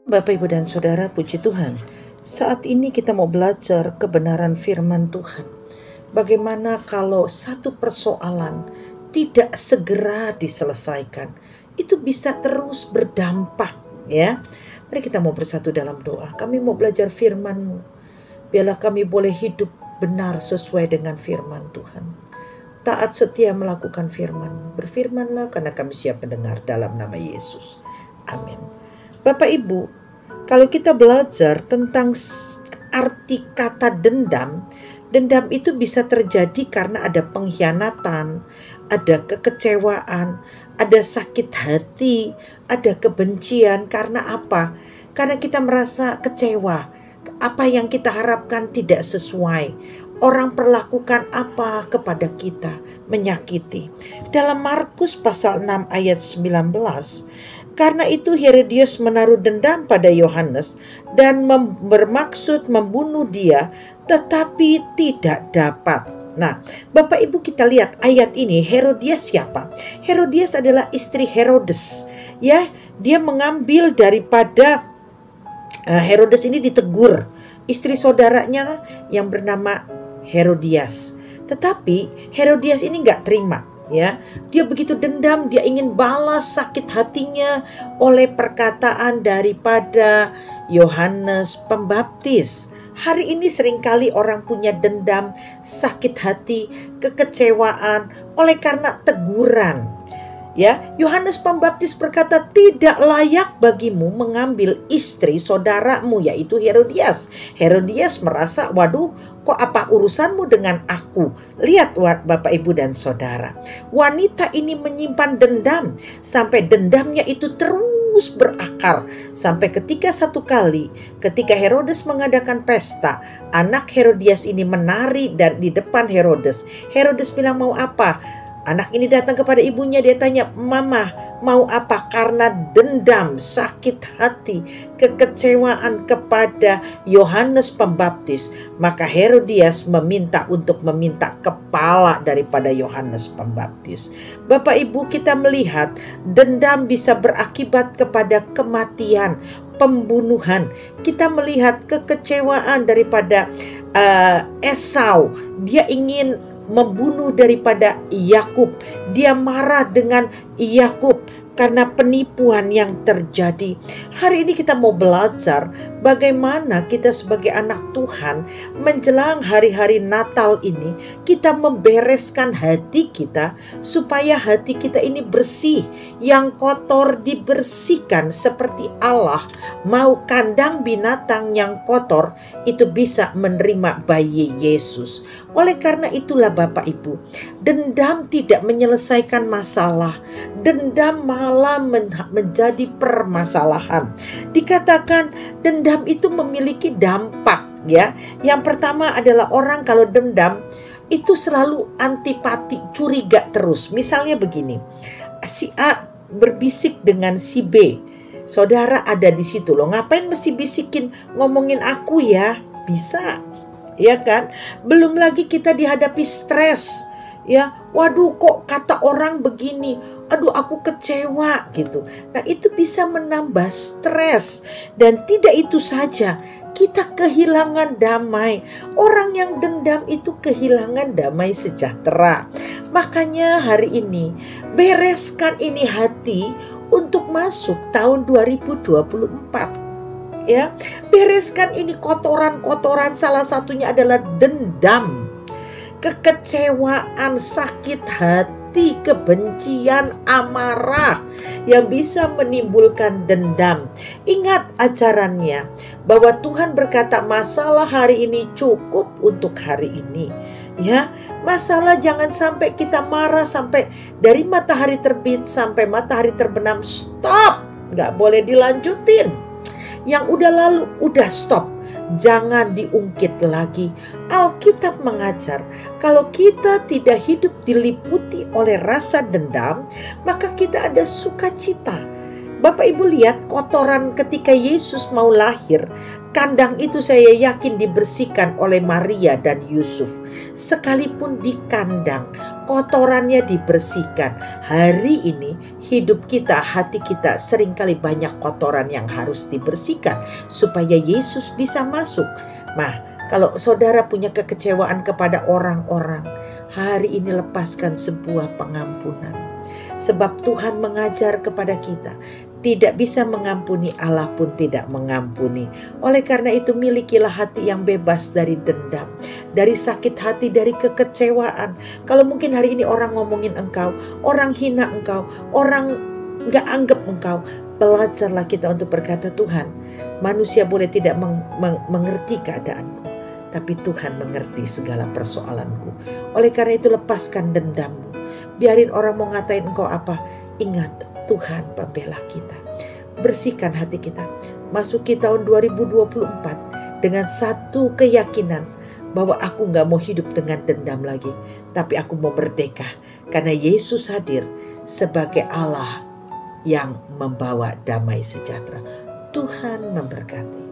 Bapak, Ibu, dan Saudara, puji Tuhan. Saat ini kita mau belajar kebenaran firman Tuhan. Bagaimana kalau satu persoalan tidak segera diselesaikan, itu bisa terus berdampak, ya. Mari kita mau bersatu dalam doa. Kami mau belajar firman-Mu. Biarlah kami boleh hidup benar sesuai dengan firman Tuhan. Taat setia melakukan firman-Mu. Berfirmanlah karena kami siap mendengar dalam nama Yesus. Amin. Bapak, Ibu, kalau kita belajar tentang arti kata dendam, dendam itu bisa terjadi karena ada pengkhianatan, ada kekecewaan, ada sakit hati, ada kebencian. Karena apa? Karena kita merasa kecewa. Apa yang kita harapkan tidak sesuai. Orang perlakukan apa kepada kita, menyakiti. Dalam Markus pasal 6 ayat 19, karena itu Herodias menaruh dendam pada Yohanes dan bermaksud membunuh dia, tetapi tidak dapat. Nah, Bapak Ibu, kita lihat ayat ini. Herodias siapa? Herodias adalah istri Herodes. Ya, dia mengambil daripada Herodes ini ditegur istri saudaranya yang bernama Herodias. Tetapi Herodias ini nggak terima. Ya, dia begitu dendam, dia ingin balas sakit hatinya oleh perkataan daripada Yohanes Pembaptis. Hari ini seringkali orang punya dendam, sakit hati, kekecewaan oleh karena teguran. Ya, Yohanes Pembaptis berkata, tidak layak bagimu mengambil istri saudaramu, yaitu Herodias. Herodias merasa, waduh, kok apa urusanmu dengan aku? Lihat Bapak, Ibu, dan Saudara. Wanita ini menyimpan dendam, sampai dendamnya itu terus berakar. Sampai ketika satu kali, ketika Herodes mengadakan pesta, anak Herodias ini menari dan di depan Herodes. Herodes bilang, mau apa? Anak ini datang kepada ibunya, dia tanya, Mama mau apa? Karena dendam, sakit hati, kekecewaan kepada Yohanes Pembaptis. Maka Herodias meminta kepala daripada Yohanes Pembaptis. Bapak Ibu, kita melihat dendam bisa berakibat kepada kematian, pembunuhan. Kita melihat kekecewaan daripada Esau. Dia ingin membunuh daripada Yakub. Dia marah dengan Yakub karena penipuan yang terjadi. Hari ini kita mau belajar bagaimana kita sebagai anak Tuhan menjelang hari-hari Natal ini, kita membereskan hati kita supaya hati kita ini bersih. Yang kotor dibersihkan seperti Allah mau kandang binatang yang kotor itu bisa menerima bayi Yesus. Oleh karena itulah Bapak Ibu, dendam tidak menyelesaikan masalah. Dendam malah menjadi permasalahan. Dikatakan dendam itu memiliki dampak, ya. Yang pertama adalah orang kalau dendam itu selalu antipati, curiga terus. Misalnya begini, si A berbisik dengan si B. Saudara ada di situ loh, ngapain mesti bisikin ngomongin aku ya? Bisa, ya kan? Belum lagi kita dihadapi stres, ya. Waduh, kok kata orang begini, aduh aku kecewa gitu. Nah, itu bisa menambah stres. Dan tidak itu saja, kita kehilangan damai. Orang yang dendam itu kehilangan damai sejahtera. Makanya hari ini bereskan ini hati untuk masuk tahun 2024. Ya, bereskan ini kotoran-kotoran, salah satunya adalah dendam, kekecewaan, sakit hati, kebencian, amarah yang bisa menimbulkan dendam. Ingat ajarannya bahwa Tuhan berkata masalah hari ini cukup untuk hari ini. Ya, masalah jangan sampai kita marah sampai dari matahari terbit sampai matahari terbenam. Stop, nggak boleh dilanjutin. Yang udah lalu, udah stop. Jangan diungkit lagi. Alkitab mengajar, kalau kita tidak hidup diliputi oleh rasa dendam, maka kita ada sukacita. Bapak Ibu lihat kotoran ketika Yesus mau lahir. Kandang itu saya yakin dibersihkan oleh Maria dan Yusuf. Sekalipun di kandang, kotorannya dibersihkan. Hari ini hidup kita, hati kita seringkali banyak kotoran yang harus dibersihkan supaya Yesus bisa masuk. Nah, kalau saudara punya kekecewaan kepada orang-orang, hari ini lepaskan sebuah pengampunan. Sebab Tuhan mengajar kepada kita, tidak bisa mengampuni, Allah pun tidak mengampuni. Oleh karena itu milikilah hati yang bebas dari dendam, dari sakit hati, dari kekecewaan. Kalau mungkin hari ini orang ngomongin engkau, orang hina engkau, orang gak anggap engkau, belajarlah kita untuk berkata, Tuhan, manusia boleh tidak mengerti keadaanku, tapi Tuhan mengerti segala persoalanku. Oleh karena itu lepaskan dendammu. Biarin orang mau ngatain engkau apa, ingat Tuhan pembela kita. Bersihkan hati kita. Masuki tahun 2024 dengan satu keyakinan bahwa aku gak mau hidup dengan dendam lagi, tapi aku mau merdeka karena Yesus hadir sebagai Allah yang membawa damai sejahtera. Tuhan memberkati.